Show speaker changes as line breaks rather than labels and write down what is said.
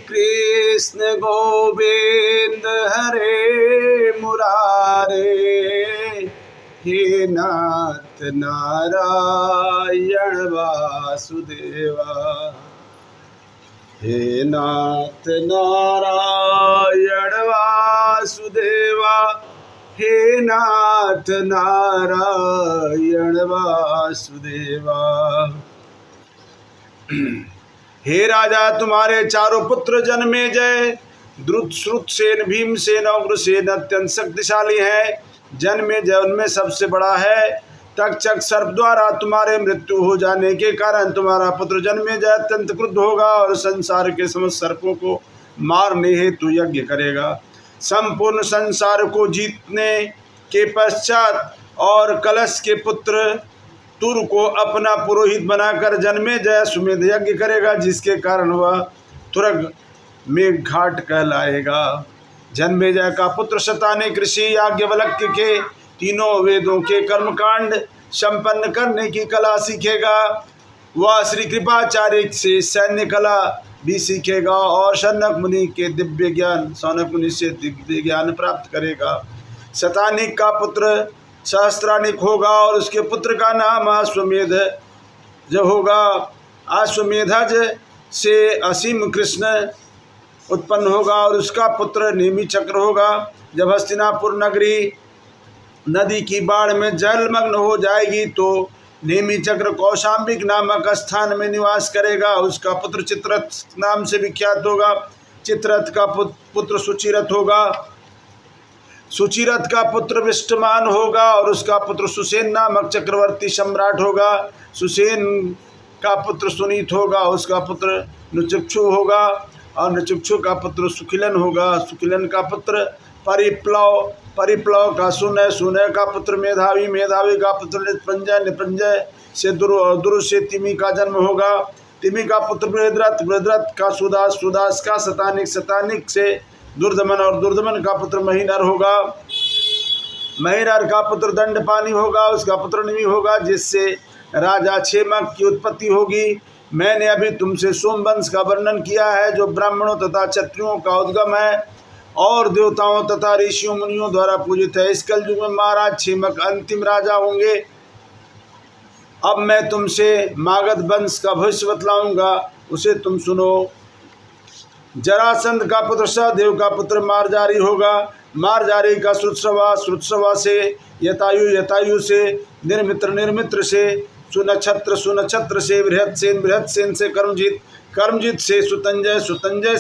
कृष्ण गोविंद हरे मुरारे, हे नाथ नारायण वासुदेवा, हे नाथ नारायण वासुदेवा, हे नाथ नारायण वासुदेवा। हे राजा, तुम्हारे चारों पुत्र जन्मेजय, द्रुत, श्रुतसेन, भीमसेन और उग्रसेन अत्यंत शक्तिशाली है। जन्मेजय उनमें सबसे बड़ा है। तक्षक सर्प द्वारा तुम्हारे मृत्यु हो जाने के कारण तुम्हारा पुत्र जन्मेजय अत्यंत क्रुद्ध होगा और संसार के समस्त सर्पों को मारने हेतु यज्ञ करेगा। संपूर्ण संसार को जीतने के पश्चात और कलश के पुत्र तुर को अपना पुरोहित बनाकर जन्मेजय अश्वमेध यज्ञ करेगा, जिसके कारण वह तुरग मेघघाट कहलाएगा। जन्मेजय का पुत्र शतानिक ऋषि याज्ञवल्क्य के तीनों वेदों के कर्मकांड संपन्न करने की कला सीखेगा। वह श्री कृपाचार्य से सैन्य कला भी सीखेगा और शौनक मुनि के दिव्य ज्ञान शौनक मुनि से दिव्य ज्ञान प्राप्त करेगा। शतानिक का पुत्र सहस्त्रानिक होगा और उसके पुत्र का नाम अश्वमेध होगा। अश्वमेधज से असीम कृष्ण उत्पन्न होगा और उसका पुत्र नेमि चक्र होगा। जब हस्तिनापुर नगरी नदी की बाढ़ में जलमग्न हो जाएगी तो नेमि चक्र कौशाम्बिक नामक स्थान में निवास करेगा। उसका पुत्र चित्ररथ नाम से विख्यात होगा। चित्ररथ का पुत्र सुचिरथ होगा। सुचिरथ का पुत्र विष्टमान होगा और उसका पुत्र सुसेन नामक चक्रवर्ती सम्राट होगा। सुसेन का पुत्र सुनीत होगा, उसका पुत्र नृचक्षु होगा और नृचक्षु का पुत्र सुखिलन होगा। सुखिलन का पुत्र परिप्लव, परिप्लव का सुनय, सुनय का पुत्र मेधावी, मेधावी का पुत्र निपंजय, निपंजय से दुरु से तिमि का जन्म होगा। तिमि का पुत्र बृहद्रथ, बृहद्रथ का सुदास, सुदास का शतानिक, शतानिक से दुर्दमन और दुर्दमन का पुत्र महीनर होगा। महीनर का पुत्र दंडपानी होगा, उसका पुत्र निमि होगा, जिससे राजा क्षेमक की उत्पत्ति होगी। मैंने अभी तुमसे सोमवंश का वर्णन किया है, जो ब्राह्मणों तथा क्षत्रियों का उद्गम है और देवताओं तथा ऋषियों मुनियों द्वारा पूजित है। इस कलयुग में महाराज क्षेमक अंतिम राजा होंगे। अब मैं तुमसे मागध वंश का भविष्य बतलाऊंगा, उसे तुम सुनो। जरासंध का पुत्र सहदेव का पुत्र मार्जारी होगा। मार्जारी का श्रुतश्रवा, श्रुतश्रवा से यतायु, यतायु से निर्मित्र, निर्मित्र से सुनक्षत्र, सुनक्षत्र से बृहत्सेन, बृहत्सेन से कर्मजित, कर्मजित से सुतंजय, सुतंजय